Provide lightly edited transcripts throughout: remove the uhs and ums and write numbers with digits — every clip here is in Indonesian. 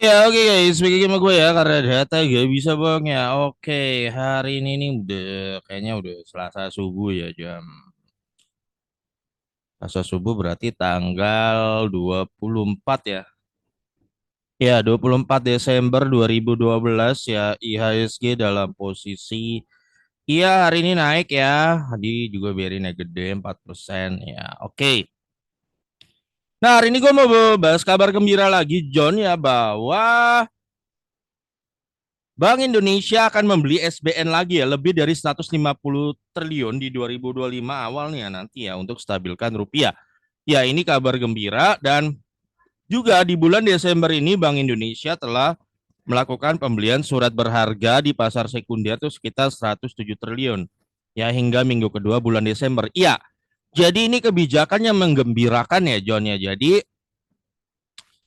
Ya oke guys, speaking sama gue ya karena data gak bisa bang ya. Oke, hari ini nih udah kayaknya udah Selasa subuh ya Selasa subuh berarti tanggal 24 ya. Ya 24 Desember 2012 ya IHSG dalam posisi iya hari ini naik ya. Tadi juga BRI naik gede 4% ya. Oke. Nah hari ini gue mau bahas kabar gembira lagi John ya bahwa Bank Indonesia akan membeli SBN lagi ya, lebih dari 150 triliun di 2025 awalnya nanti ya untuk stabilkan rupiah. Ya, ini kabar gembira dan juga di bulan Desember ini Bank Indonesia telah melakukan pembelian surat berharga di pasar sekunder itu sekitar 107 triliun. Ya, hingga minggu kedua bulan Desember. Iya, jadi ini kebijakan yang menggembirakan ya John ya. Jadi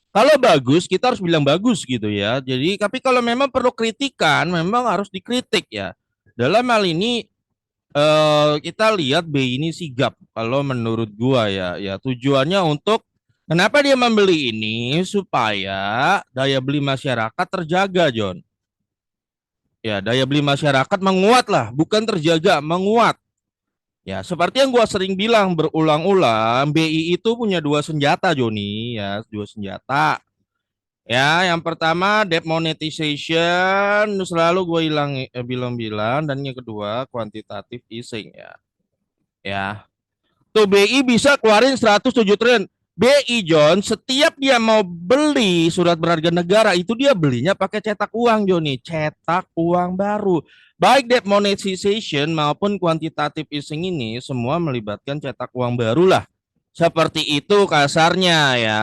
kalau bagus kita harus bilang bagus gitu ya. Jadi tapi kalau memang perlu kritikan memang harus dikritik ya. Dalam hal ini kita lihat B ini sigap kalau menurut gua ya. Ya tujuannya untuk kenapa dia membeli ini supaya daya beli masyarakat terjaga John. Ya daya beli masyarakat menguat lah, bukan terjaga, menguat. Ya, seperti yang gua sering bilang berulang-ulang, BI itu punya dua senjata, Joni, ya, dua senjata. Ya, yang pertama debt monetization selalu gue bilang-bilang dan yang kedua quantitative easing ya. Ya. Tuh BI bisa keluarin 107 triliun. BI John setiap dia mau beli surat berharga negara itu dia belinya pakai cetak uang Joni, cetak uang baru. Baik debt monetization maupun quantitative easing ini semua melibatkan cetak uang baru lah. Seperti itu kasarnya ya.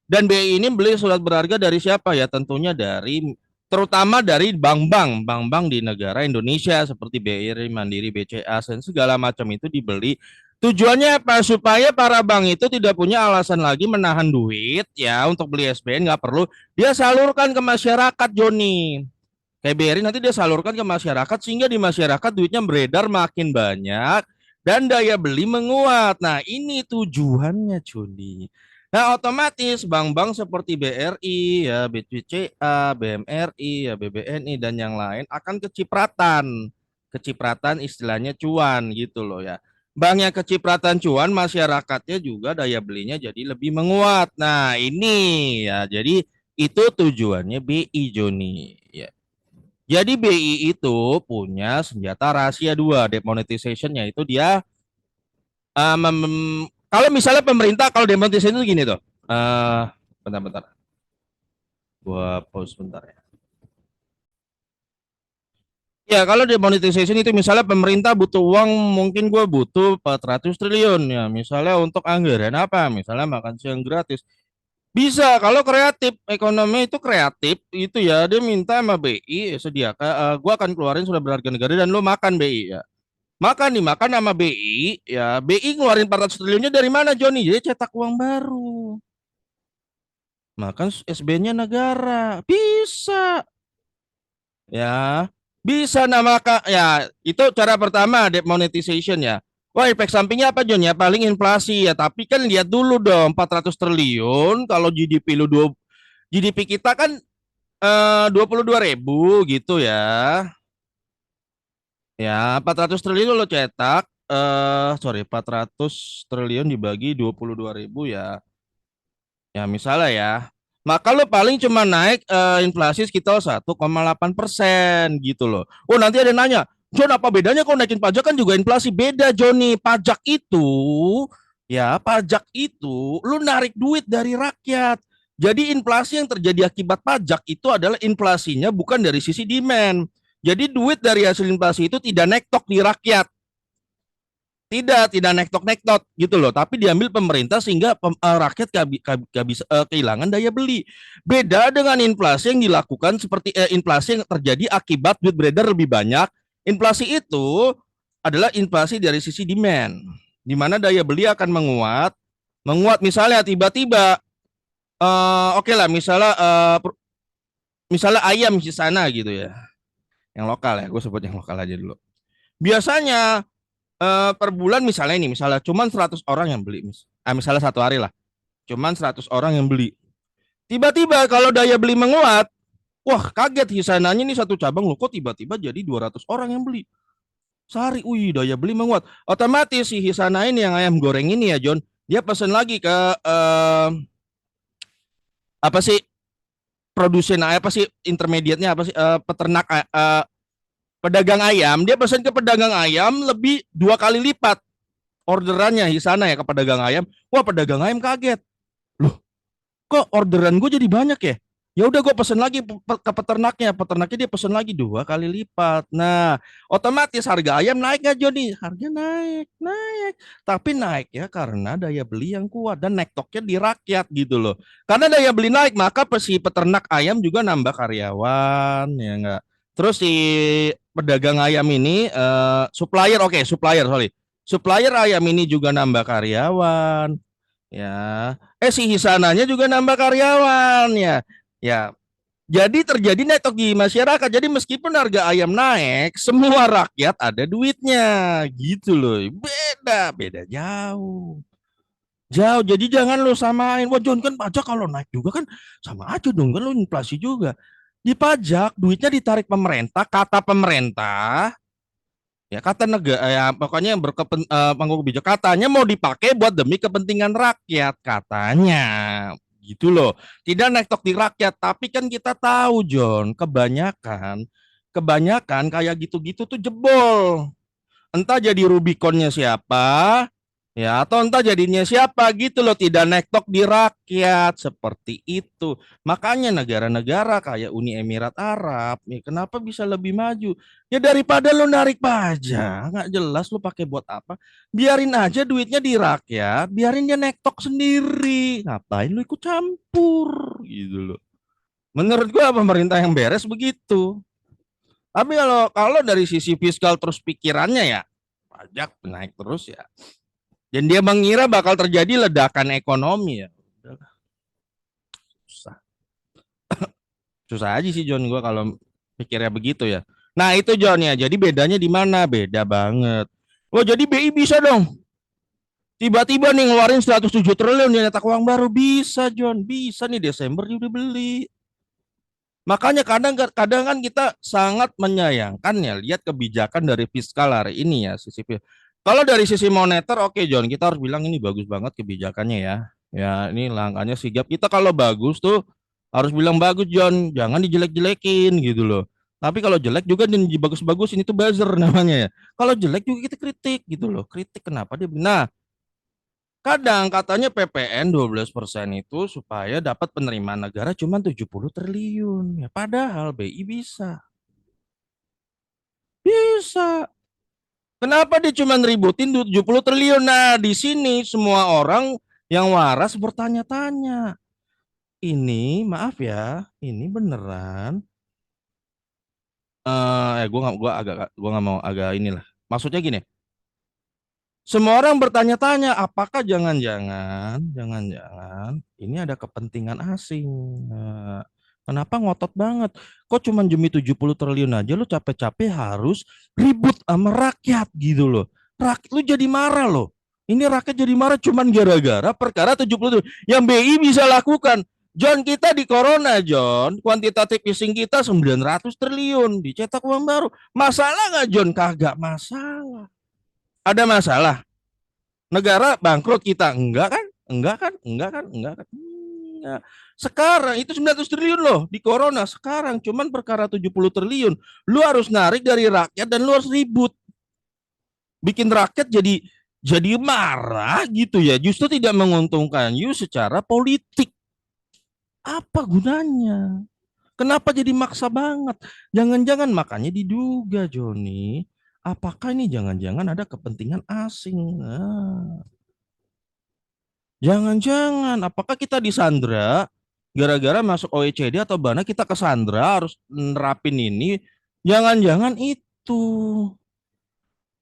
Dan BI ini beli surat berharga dari siapa ya? Tentunya dari terutama dari bank-bank di negara Indonesia seperti BRI, Mandiri, BCA dan segala macam itu dibeli. Tujuannya apa? Supaya para bank itu tidak punya alasan lagi menahan duit ya untuk beli SBN nggak perlu dia salurkan ke masyarakat Joni. Kayak BRI nanti dia salurkan ke masyarakat sehingga di masyarakat duitnya beredar makin banyak dan daya beli menguat. Nah, ini tujuannya, Juni. Nah, otomatis bank-bank seperti BRI, ya BCA, BMRI, ya BBNI dan yang lain akan kecipratan. Kecipratan istilahnya cuan gitu loh ya. Banknya kecipratan cuan, masyarakatnya juga daya belinya jadi lebih menguat. Nah, ini ya. Jadi itu tujuannya BI Joni. Ya. Jadi BI itu punya senjata rahasia dua, demonetization yaitu dia kalau misalnya pemerintah kalau demonetization itu gini tuh. Uh, bentar-bentar. Gua pause bentar ya. Ya, kalau demonetization itu misalnya pemerintah butuh uang, mungkin gue butuh 400 triliun ya. Misalnya untuk anggaran apa? Misalnya makan siang gratis. Bisa, kalau kreatif, ekonomi itu kreatif, itu ya dia minta sama BI sediakan, gue akan keluarin sudah berharga negara dan lo makan BI ya. Dimakan sama BI, ya BI ngeluarin 400 triliunnya dari mana Joni? Jadi cetak uang baru. Makan SB-nya negara. Bisa. Ya. Bisa nama Kak. Ya, itu cara pertama demonetization ya. Wah, efek sampingnya apa Jon ya? Paling inflasi ya. Tapi kan lihat dulu dong 400 triliun kalau GDP lu 2 GDP kita kan 22.000 gitu ya. Ya, 400 triliun lo cetak, sorry, 400 triliun dibagi 22.000 ya. Ya, misalnya ya. Maka lo paling cuma naik inflasi sekitar 1,8% gitu loh. Oh, nanti ada yang nanya, John apa bedanya kalau naikin pajak kan juga inflasi? Beda, Joni. Pajak itu lu narik duit dari rakyat. Jadi inflasi yang terjadi akibat pajak itu adalah inflasinya bukan dari sisi demand. Jadi duit dari hasil inflasi itu tidak nektok di rakyat, tidak nektok-nektok gitu loh, tapi diambil pemerintah sehingga rakyat gak bisa kehilangan daya beli. Beda dengan inflasi yang dilakukan seperti inflasi yang terjadi akibat duit beredar lebih banyak. Inflasi itu adalah inflasi dari sisi demand, di mana daya beli akan menguat misalnya tiba-tiba oke lah misalnya ayam di sana gitu ya, yang lokal ya, gue sebut yang lokal aja dulu. Biasanya per bulan misalnya cuman 100 orang yang beli misalnya satu hari lah cuman 100 orang yang beli Tiba-tiba kalau daya beli menguat, wah kaget Hisananya ini satu cabang loh kok tiba-tiba jadi 200 orang yang beli. Sehari, wih daya beli menguat. Otomatis si Hisana ini yang ayam goreng ini ya John, dia pesan lagi ke apa sih produsen apa sih intermediate-nya apa sih peternak pedagang ayam, dia pesan ke pedagang ayam lebih 2 kali lipat orderannya Hisana ya ke pedagang ayam. Wah pedagang ayam kaget. Loh kok orderan gue jadi banyak ya? Ya udah gue pesen lagi ke peternaknya dia pesen lagi 2 kali lipat. Nah, otomatis harga ayam naik nggak Joni? Harga naik, naik. Tapi naik ya karena daya beli yang kuat dan nektoknya di rakyat gitu loh. Karena daya beli naik, maka si peternak ayam juga nambah karyawan, ya enggak. Terus si pedagang ayam ini, supplier, oke, supplier, sorry. Supplier ayam ini juga nambah karyawan. Ya, si Hisananya juga nambah karyawan ya. Ya, jadi terjadi netok di masyarakat. Jadi meskipun harga ayam naik, semua rakyat ada duitnya, gitu loh. Beda, beda jauh. Jauh. Jadi jangan lo samain. Wah, John kan pajak kalau naik juga kan sama aja dong kan lo inflasi juga. Di pajak duitnya ditarik pemerintah, kata pemerintah. Ya kata negara ya pokoknya yang berkepentingan kebijakan katanya mau dipakai buat demi kepentingan rakyat katanya gitu loh. Tidak nektok di rakyat, tapi kan kita tahu John, kebanyakan kayak gitu-gitu tuh jebol. Entah jadi Rubiconnya siapa, ya atau entah jadinya siapa gitu loh, tidak nektok di rakyat seperti itu. Makanya negara-negara kayak Uni Emirat Arab, ya kenapa bisa lebih maju? Ya daripada lo narik pajak, nggak jelas lo pakai buat apa? Biarin aja duitnya di rakyat, biarin dia nektok sendiri. Ngapain lo ikut campur gitu loh. Menurut gua pemerintah yang beres begitu. Tapi kalau kalau dari sisi fiskal terus pikirannya ya pajak naik terus ya. Dan dia mengira bakal terjadi ledakan ekonomi ya. Susah. Susah aja sih John gua kalau pikirnya begitu ya. Nah itu John ya. Jadi bedanya di mana? Beda banget. Oh jadi BI bisa dong. Tiba-tiba nih ngeluarin 107 triliun dia nyetak uang baru bisa John. Bisa nih Desember dia udah beli. Makanya kadang-kadang kan kita sangat menyayangkan ya lihat kebijakan dari fiskal hari ini ya sisi kalau dari sisi moneter oke John kita harus bilang ini bagus banget kebijakannya ya. Ya ini langkahnya sigap kita kalau bagus tuh harus bilang bagus John, jangan dijelek-jelekin gitu loh. Tapi kalau jelek juga dan bagus-bagusin itu buzzer namanya ya. Kalau jelek juga kita kritik gitu loh. Kritik kenapa dia. Nah, kadang katanya PPN 12% itu supaya dapat penerimaan negara cuma 70 triliun. Ya, padahal BI bisa. Bisa. Kenapa dia cuma ributin 70 triliun? Nah, di sini semua orang yang waras bertanya-tanya. Ini, maaf ya, ini beneran. Gue nggak mau agak inilah. Maksudnya gini, semua orang bertanya-tanya, apakah jangan-jangan ini ada kepentingan asing. Nah, kenapa ngotot banget? Kok cuma demi 70 triliun aja lu capek-capek harus ribut sama rakyat gitu loh. Rakyat lu jadi marah loh. Ini rakyat jadi marah cuman gara-gara perkara 70 triliun. Yang BI bisa lakukan. John kita di Corona, John, kuantitatif easing kita 900 triliun, dicetak uang baru. Masalah nggak, John? Kagak masalah. Ada masalah? Negara bangkrut kita enggak kan? Enggak kan? Enggak kan? Enggak kan? Enggak. Sekarang itu 900 triliun loh di Corona. Sekarang cuman perkara 70 triliun. Lu harus narik dari rakyat dan lu harus ribut. Bikin rakyat jadi marah gitu ya. Justru tidak menguntungkan you secara politik. Apa gunanya? Kenapa jadi maksa banget? Jangan-jangan makanya diduga Joni. Apakah ini jangan-jangan ada kepentingan asing? Nah, jangan-jangan, apakah kita disandra gara-gara masuk OECD atau mana kita kesandra harus nerapin ini? Jangan-jangan itu.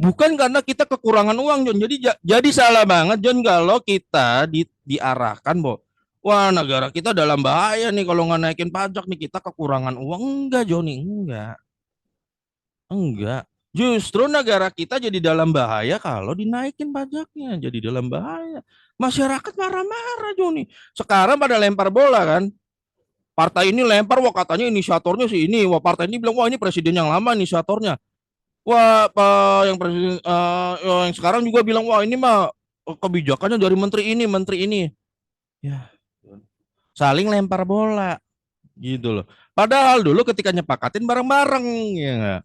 Bukan karena kita kekurangan uang, John. Jadi salah banget, John, kalau kita diarahkan, Bo. Wah, negara kita dalam bahaya nih kalau nggak naikin pajak nih kita kekurangan uang. Enggak, Joni, enggak. Enggak. Justru negara kita jadi dalam bahaya kalau dinaikin pajaknya. Jadi dalam bahaya. Masyarakat marah-marah, Joni. Sekarang pada lempar bola kan. Partai ini lempar, wah katanya inisiatornya sih ini, wah partai ini bilang wah ini presiden yang lama inisiatornya. Wah, yang presiden yang sekarang juga bilang wah ini mah kebijakannya dari menteri ini. Ya, saling lempar bola gitu loh. Padahal dulu ketika nyepakatin bareng-bareng ya nggak?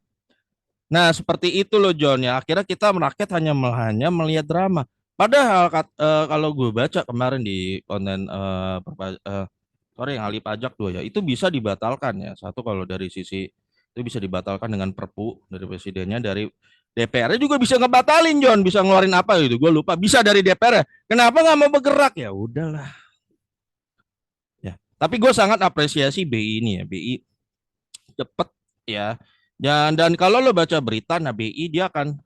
Nah, seperti itu loh John ya. Akhirnya kita rakyat hanya melihat drama. Padahal kalau gue baca kemarin di konten sorry yang ahli pajak dua ya, itu bisa dibatalkan ya. Satu kalau dari sisi itu bisa dibatalkan dengan perpu dari presidennya, dari DPR juga bisa ngebatalin John, bisa ngeluarin apa gitu. Gue lupa. Bisa dari DPR. Kenapa nggak mau bergerak ya? Udahlah ya. Tapi gue sangat apresiasi BI ini ya. BI cepet ya. Dan kalau lo baca berita, nah BI dia akan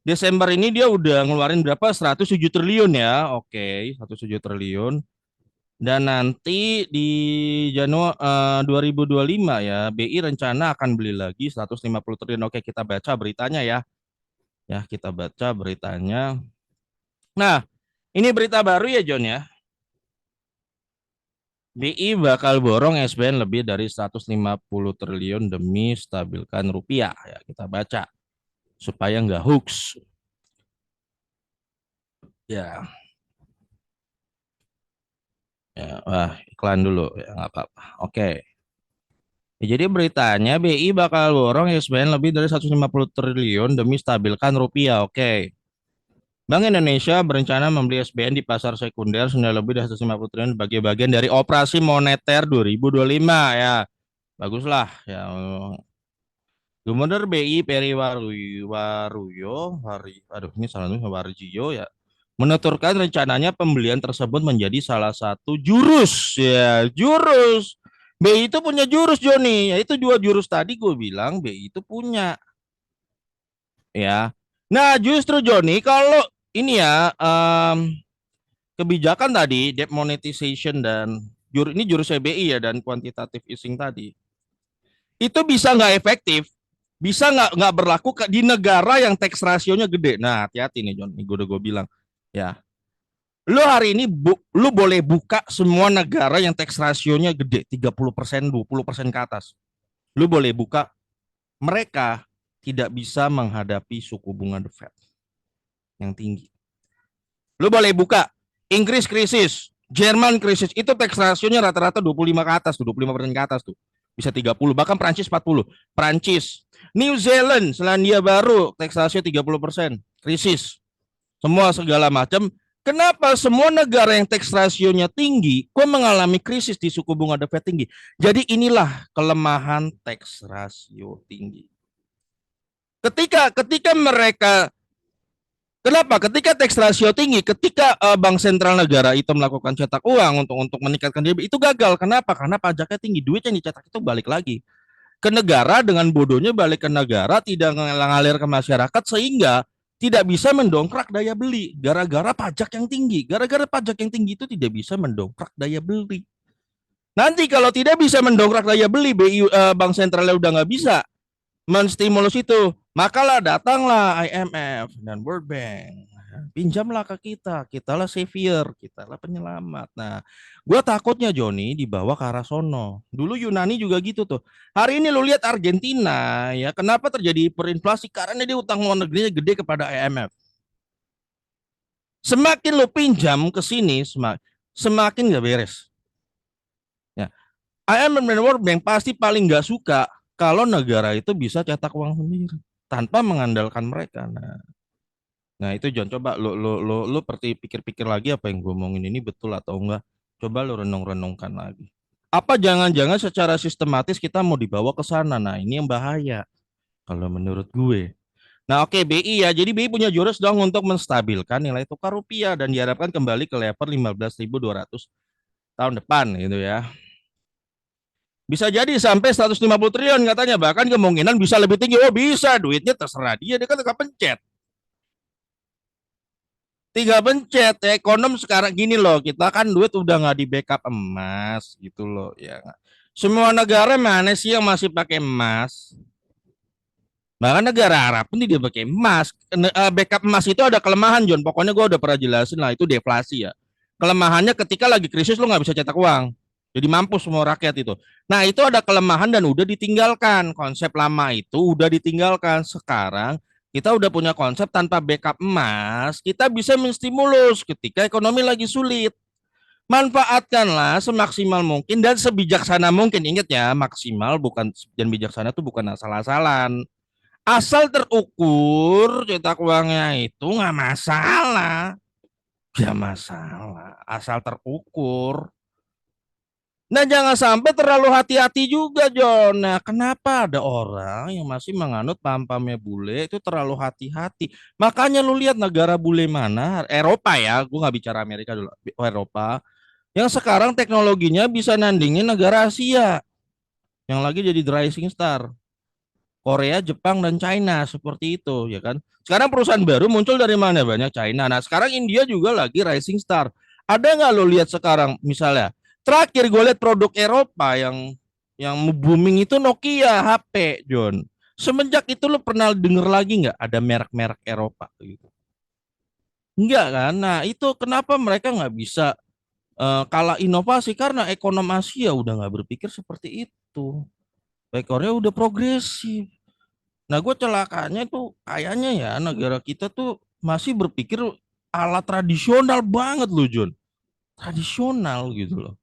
Desember ini dia udah ngeluarin berapa? 107 triliun ya. Oke, 107 triliun. Dan nanti di Januari 2025 ya, BI rencana akan beli lagi 150 triliun. Oke, kita baca beritanya ya. Ya, kita baca beritanya. Nah, ini berita baru ya John ya. BI bakal borong SBN lebih dari 150 triliun demi stabilkan rupiah. Ya, kita baca supaya nggak hoax. Ya, ya, wah, iklan dulu ya nggak apa-apa. Oke. Ya, jadi beritanya BI bakal borong SBN lebih dari 150 triliun demi stabilkan rupiah. Oke. Bank Indonesia berencana membeli SBN di pasar sekunder senilai lebih dari 150 triliun sebagai bagian dari operasi moneter 2025 ya. Baguslah ya. Gubernur BI Peri aduh ini salah nulis Warjio ya, menuturkan rencananya pembelian tersebut menjadi salah satu jurus BI itu punya jurus Joni, yaitu dua jurus tadi gue bilang BI itu punya ya. Nah justru Joni kalau ini ya kebijakan tadi debt monetization dan ini jurus BI ya dan quantitative easing tadi itu bisa nggak efektif, bisa nggak berlaku di negara yang tax rasionya gede. Nah, hati-hati nih John, nih gue bilang ya. Lu hari ini lu boleh buka semua negara yang tax rasionya gede, 30%, 20% ke atas. Lu boleh buka, mereka tidak bisa menghadapi suku bunga The Fed yang tinggi. Lu boleh buka, Inggris krisis, Jerman krisis, itu tax rasionya rata-rata 25 ke atas tuh, 25% ke atas tuh. Bisa 30, bahkan Prancis 40. Prancis, New Zealand, Selandia Baru, tax ratio 30%, krisis. Semua segala macam. Kenapa semua negara yang tax rasionya tinggi kok mengalami krisis di suku bunga The Fed tinggi? Jadi inilah kelemahan tax rasio tinggi. Ketika mereka Kenapa? Ketika tax ratio tinggi, ketika bank sentral negara itu melakukan cetak uang untuk meningkatkan dia itu gagal. Kenapa? Karena pajaknya tinggi, duit yang dicetak itu balik lagi ke negara, dengan bodohnya balik ke negara, tidak ngalir ke masyarakat sehingga tidak bisa mendongkrak daya beli gara-gara pajak yang tinggi. Gara-gara pajak yang tinggi itu tidak bisa mendongkrak daya beli. Nanti kalau tidak bisa mendongkrak daya beli, bank sentralnya udah nggak bisa menstimulus itu, makalah datanglah IMF dan World Bank. Pinjamlah ke kita, kitalah savior, kitalah penyelamat. Nah, gue takutnya Joni dibawa ke arah sono. Dulu Yunani juga gitu tuh. Hari ini lu lihat Argentina, ya kenapa terjadi hiperinflasi? Karena dia utang luar negerinya gede kepada IMF. Semakin lu pinjam ke sini, semakin gak beres. Ya, IMF dan World Bank pasti paling nggak suka kalau negara itu bisa cetak uang sendiri tanpa mengandalkan mereka. Nah itu John, coba lo pikir-pikir lagi apa yang gue omongin ini betul atau enggak. Coba lo renung-renungkan lagi. Apa jangan-jangan secara sistematis kita mau dibawa ke sana? Nah ini yang bahaya kalau menurut gue. Nah oke, BI ya, jadi BI punya jurus dong untuk menstabilkan nilai tukar rupiah dan diharapkan kembali ke level 15.200 tahun depan gitu ya. Bisa jadi sampai 150 triliun katanya, bahkan kemungkinan bisa lebih tinggi. Oh bisa, duitnya terserah dia kan tinggal pencet. Tinggal pencet. Ekonom sekarang gini loh, kita kan duit udah nggak di backup emas gitu loh ya. Semua negara mana sih yang masih pakai emas? Bahkan negara Arab pun tidak pakai emas. Backup emas itu ada kelemahan John. Pokoknya gue udah pernah jelasin lah, itu deflasi ya. Kelemahannya ketika lagi krisis lo nggak bisa cetak uang. Jadi mampus semua rakyat itu. Nah, itu ada kelemahan dan udah ditinggalkan. Konsep lama itu udah ditinggalkan. Sekarang kita udah punya konsep tanpa backup emas, kita bisa menstimulus ketika ekonomi lagi sulit. Manfaatkanlah semaksimal mungkin dan sebijaksana mungkin. Ingat ya, maksimal bukan dan bijaksana itu bukan asal-asalan. Asal terukur cetak uangnya itu nggak masalah. Nggak masalah. Asal terukur. Nah, jangan sampai terlalu hati-hati juga, John. Nah, kenapa ada orang yang masih menganut paham-pahamnya bule itu terlalu hati-hati? Makanya lu lihat negara bule mana, Eropa ya, gue nggak bicara Amerika dulu, Eropa, yang sekarang teknologinya bisa nandingin negara Asia, yang lagi jadi rising star. Korea, Jepang, dan China, seperti itu, ya kan? Sekarang perusahaan baru muncul dari mana? Banyak China. Nah, sekarang India juga lagi rising star. Ada nggak lo lihat sekarang, misalnya, terakhir gue lihat produk Eropa yang booming itu Nokia HP, John. Semenjak itu lo pernah denger lagi nggak ada merek-merek Eropa gitu? Enggak kan? Nah, itu kenapa mereka nggak bisa kalah inovasi karena ekonom Asia udah nggak berpikir seperti itu. Ekornya udah progresif. Nah, gue celakanya tuh kayaknya ya negara kita tuh masih berpikir ala tradisional banget loh, John. Tradisional gitu loh.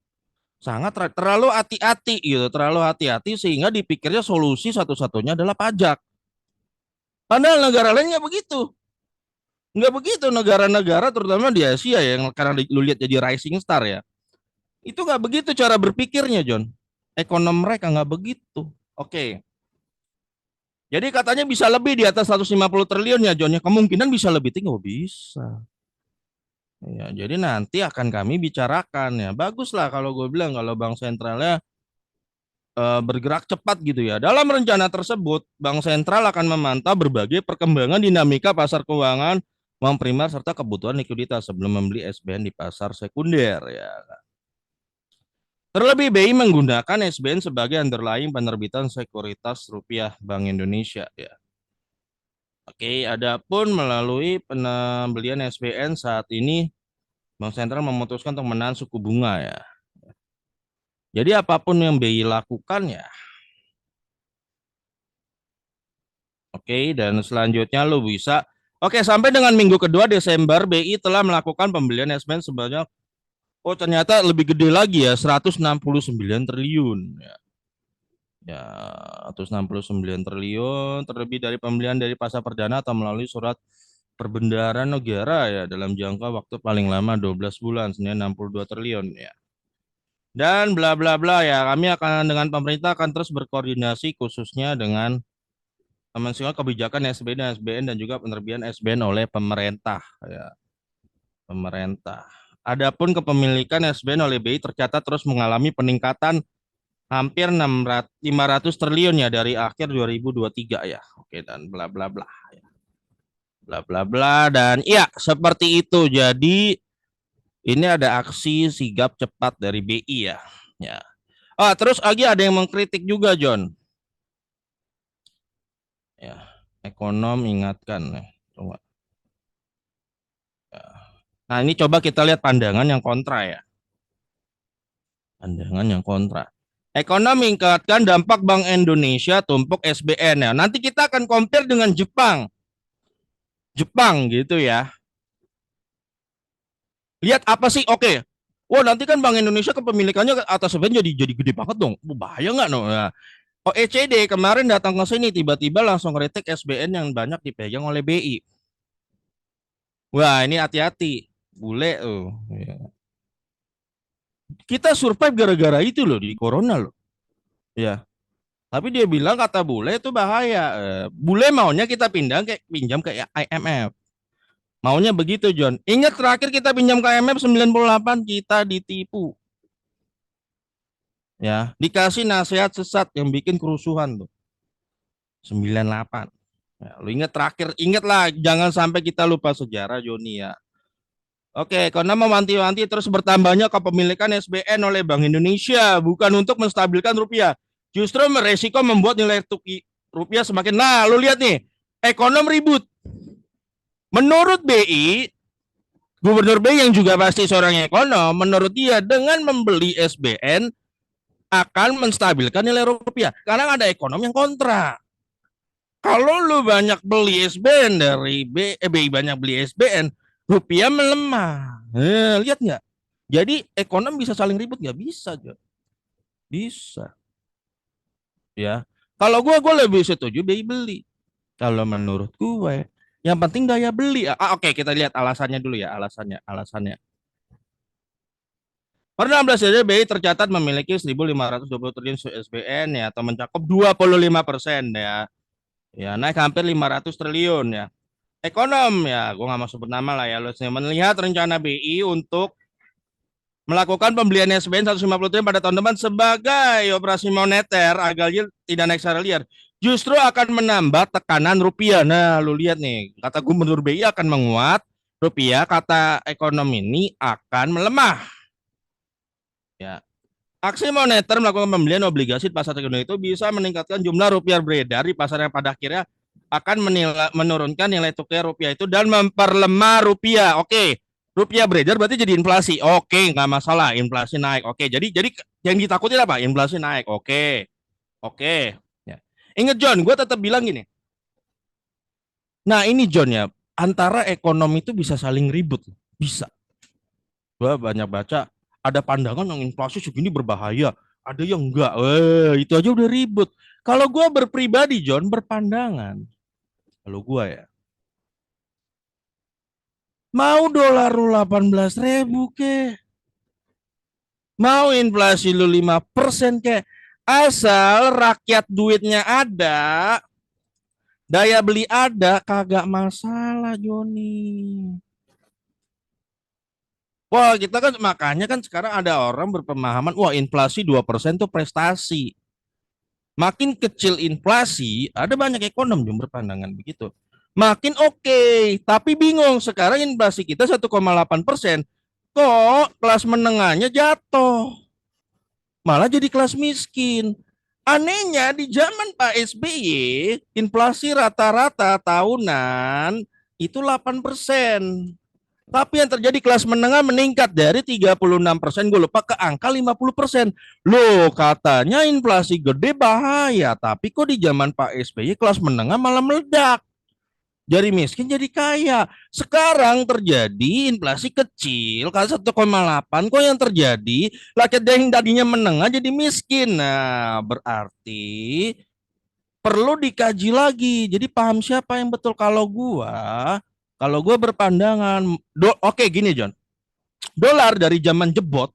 Sangat terlalu hati-hati gitu, terlalu hati-hati sehingga dipikirnya solusi satu-satunya adalah pajak. Padahal negara lain nggak begitu. Nggak begitu negara-negara terutama di Asia ya, yang karena lu lihat jadi rising star ya. Itu nggak begitu cara berpikirnya, John. Ekonom mereka nggak begitu. Oke. Jadi katanya bisa lebih di atas 150 triliun ya, John. Ya, kemungkinan bisa lebih tinggi. Oh, bisa. Ya, jadi nanti akan kami bicarakan ya. Baguslah kalau gue bilang kalau bank sentralnya bergerak cepat gitu ya. Dalam rencana tersebut, bank sentral akan memantau berbagai perkembangan dinamika pasar keuangan, uang primer serta kebutuhan likuiditas sebelum membeli SBN di pasar sekunder ya. Terlebih BI menggunakan SBN sebagai underlying penerbitan sekuritas rupiah Bank Indonesia ya. Oke, adapun melalui pembelian SBN saat ini Bank Sentral memutuskan untuk menahan suku bunga ya. Jadi apapun yang BI lakukan ya. Oke, dan selanjutnya lo bisa. Oke, sampai dengan minggu kedua Desember BI telah melakukan pembelian SBN sebanyak ternyata lebih gede lagi ya, 169 triliun ya. Ya, 169 triliun terlebih dari pembelian dari pasar perdana atau melalui surat perbendaharaan negara ya dalam jangka waktu paling lama 12 bulan senilai 62 triliun ya. Dan bla bla bla ya, kami akan dengan pemerintah akan terus berkoordinasi khususnya dengan mensukseskan kebijakan SBN dan SBN dan juga penerbitan SBN oleh pemerintah ya, pemerintah. Adapun kepemilikan SBN oleh BI tercatat terus mengalami peningkatan hampir 500 triliun ya dari akhir 2023 ya. Oke, dan bla bla bla ya. Bla bla bla dan iya seperti itu. Jadi ini ada aksi sigap cepat dari BI ya. Ya. Terus lagi ada yang mengkritik juga, John. Ya, ekonom ingatkan. Coba. Ya. Nah, ini coba kita lihat pandangan yang kontra ya. Pandangan yang kontra. Ekonom meningkatkan dampak Bank Indonesia tumpuk SBN ya. Nanti kita akan compare dengan Jepang. Jepang gitu ya. Lihat apa sih? Oke. Wah, nanti kan Bank Indonesia kepemilikannya atas SBN jadi gede banget dong. Bahaya nggak no? Nah, OECD kemarin datang ke sini tiba-tiba langsung kritik SBN yang banyak dipegang oleh BI. Wah, ini hati-hati. Bule tuh. Ya. Kita survive gara-gara itu loh di corona loh. Ya. Tapi dia bilang kata bule itu bahaya. Bule maunya kita pinjam ke IMF. Maunya begitu, John. Ingat terakhir kita pinjam ke IMF 98 kita ditipu. Ya, dikasih nasihat sesat yang bikin kerusuhan tuh. 98. Ya, lu ingat terakhir, ingatlah jangan sampai kita lupa sejarah Joni ya. Oke, karena mewanti-wanti terus bertambahnya kepemilikan SBN oleh Bank Indonesia bukan untuk menstabilkan rupiah, justru beresiko membuat nilai tukar rupiah semakin. Nah, lu lihat nih, ekonom ribut. Menurut BI, Gubernur BI yang juga pasti seorang ekonom, menurut dia dengan membeli SBN akan menstabilkan nilai rupiah karena ada ekonom yang kontra. Kalau lu banyak beli SBN dari BI banyak beli SBN, rupiah melemah. Lihat nggak? Jadi ekonom bisa saling ribut nggak bisa, Jo. Bisa, ya. Kalau gue lebih setuju BI beli. Kalau menurut gue, yang penting daya beli. Oke, kita lihat alasannya dulu ya, alasannya. Per 16 saja BI tercatat memiliki 1.520 triliun SBN ya, atau mencakup 25% ya. Ya, naik hampir 500 triliun ya. Ekonom ya, gue nggak mau sebut nama lah ya, lu melihat rencana BI untuk melakukan pembelian SBN 150 triliun pada tahun depan sebagai operasi moneter agar yield tidak naik secara liar, justru akan menambah tekanan rupiah. Nah, lu lihat nih, kata Gubernur BI akan menguat, rupiah kata ekonom ini akan melemah. Ya, aksi moneter melakukan pembelian obligasi di pasar tradisional itu bisa meningkatkan jumlah rupiah beredar di pasar yang pada akhirnya akan menurunkan nilai tukar rupiah itu dan memperlemah rupiah. Oke, rupiah beredar berarti jadi inflasi. Oke, nggak masalah, inflasi naik. Oke, jadi yang ditakutin apa? Inflasi naik. Oke. Ya. Ingat John, gue tetap bilang gini. Nah ini John ya, antara ekonomi itu bisa saling ribut, bisa. Gue banyak baca, ada pandangan yang inflasi segini berbahaya, ada yang enggak. Itu aja udah ribut. Kalau gue berpribadi, John, berpandangan. Kalau gue ya, mau dolar lu 18.000 ke, mau inflasi lu 5% ke, asal rakyat duitnya ada, daya beli ada, kagak masalah, Joni. Wah, kita kan makanya kan sekarang ada orang berpemahaman, wah inflasi 2% tuh prestasi. Makin kecil inflasi, ada banyak ekonom yang berpandangan begitu. Makin oke, tapi bingung sekarang inflasi kita 1,8%, kok kelas menengahnya jatuh, malah jadi kelas miskin. Anehnya di zaman Pak SBY, inflasi rata-rata tahunan itu 8%. Tapi yang terjadi kelas menengah meningkat dari 36%, gue lupa ke angka 50%. Loh, katanya inflasi gede bahaya, tapi kok di zaman Pak SBY kelas menengah malah meledak. Jadi miskin jadi kaya. Sekarang terjadi inflasi kecil, kan 1,8, kok yang terjadi rakyat yang tadinya menengah jadi miskin. Nah, berarti perlu dikaji lagi. Jadi paham siapa yang betul. Kalau gua berpandangan, oke gini John, dolar dari zaman jebot,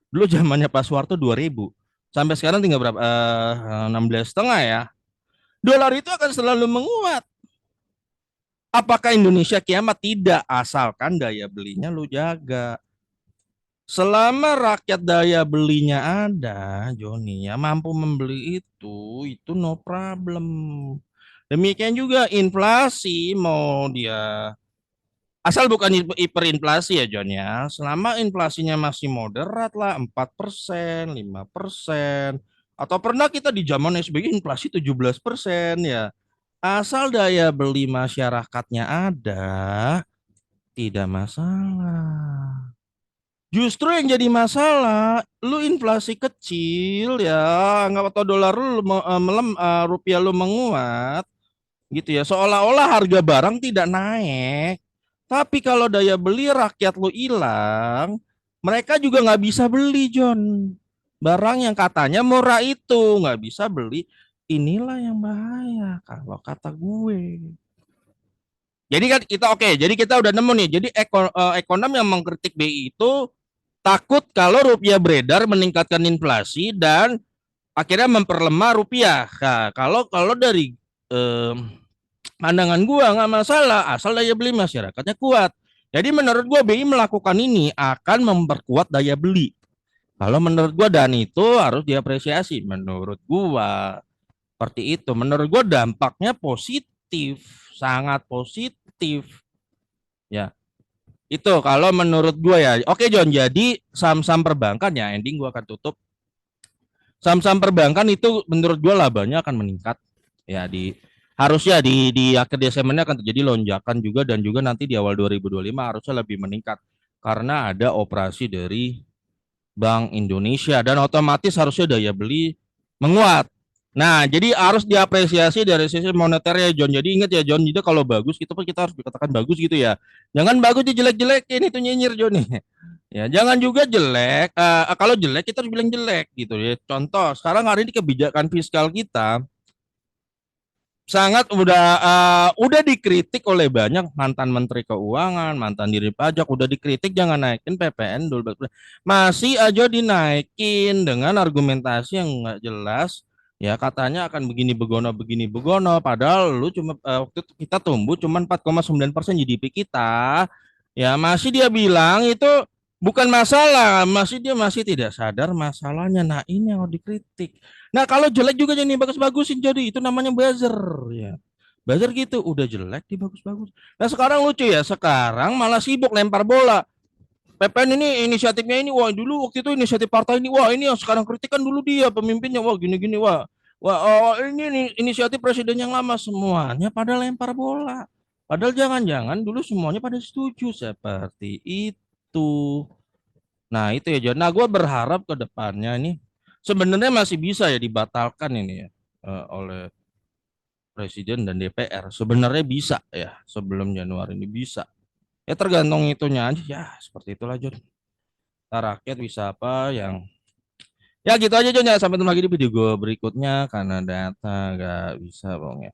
dulu zamannya Pak Soeharto 2000, sampai sekarang tinggal berapa? 16,5 ya. Dolar itu akan selalu menguat. Apakah Indonesia kiamat? Tidak, asalkan daya belinya lu jaga. Selama rakyat daya belinya ada, Joni ya mampu membeli itu no problem. Demikian juga inflasi mau dia asal bukan hiperinflasi ya John ya. Selama inflasinya masih moderat lah 4%, 5%. Atau pernah kita di zaman SBY inflasi 17% ya. Asal daya beli masyarakatnya ada, tidak masalah. Justru yang jadi masalah, lu inflasi kecil ya, nggak atau dolar lu rupiah lu menguat, gitu ya. Seolah-olah harga barang tidak naik. Tapi kalau daya beli rakyat lu hilang, mereka juga nggak bisa beli, John. Barang yang katanya murah itu nggak bisa beli. Inilah yang bahaya kalau kata gue. Jadi kan kita oke, jadi kita udah nemu nih. Jadi ekonom yang mengkritik BI itu takut kalau rupiah beredar meningkatkan inflasi dan akhirnya memperlemah rupiah. Nah, kalau dari eh, pandangan gua nggak masalah asal daya beli masyarakatnya kuat. Jadi menurut gua BI melakukan ini akan memperkuat daya beli. Kalau menurut gua dan itu harus diapresiasi. Menurut gua seperti itu. Menurut gua dampaknya positif, sangat positif. Ya, itu kalau menurut gua ya. Oke John, jadi saham-saham perbankan ya ending gua akan tutup. Saham-saham perbankan itu menurut gua labanya akan meningkat ya harusnya di akhir Desember ini akan terjadi lonjakan juga dan juga nanti di awal 2025 harusnya lebih meningkat karena ada operasi dari Bank Indonesia dan otomatis harusnya daya beli menguat. Nah, jadi harus diapresiasi dari sisi moneter ya John. Jadi ingat ya John, jadi kalau bagus kita harus dikatakan bagus gitu ya. Jangan bagus dijelek-jelekin itu nyinyir John nih. Ya, jangan juga jelek. Kalau jelek kita harus bilang jelek gitu ya. Contoh, sekarang hari ini kebijakan fiskal kita sangat udah dikritik oleh banyak mantan menteri keuangan, mantan dirjen pajak udah dikritik jangan naikin PPN dulu. Masih aja dinaikin dengan argumentasi yang nggak jelas. Ya katanya akan begini begono padahal lu cuma waktu itu kita tumbuh cuma 4,9% GDP kita. Ya masih dia bilang itu bukan masalah, masih dia masih tidak sadar masalahnya. Nah, ini yang harus dikritik. Nah, kalau jelek juga jangan dibagus-bagusin jadi itu namanya buzzer ya. Buzzer gitu, udah jelek dibagus-bagus. Nah, sekarang lucu ya, sekarang malah sibuk lempar bola. PPN ini inisiatifnya ini, wah dulu waktu itu inisiatif partai ini, wah ini yang sekarang kritikan dulu dia pemimpinnya, wah gini-gini, wah. Wah, oh, ini inisiatif presiden yang lama semuanya pada lempar bola. Padahal jangan-jangan dulu semuanya pada setuju seperti itu. Nah, itu ya, John. Nah, gue berharap ke depannya ini sebenarnya masih bisa ya dibatalkan ini ya oleh Presiden dan DPR. Sebenarnya bisa ya sebelum Januari ini bisa. Ya tergantung itunya aja ya seperti itulah John. Ntar rakyat bisa apa yang ya gitu aja John ya sampai ketemu lagi di video gue berikutnya karena data gak bisa bang ya.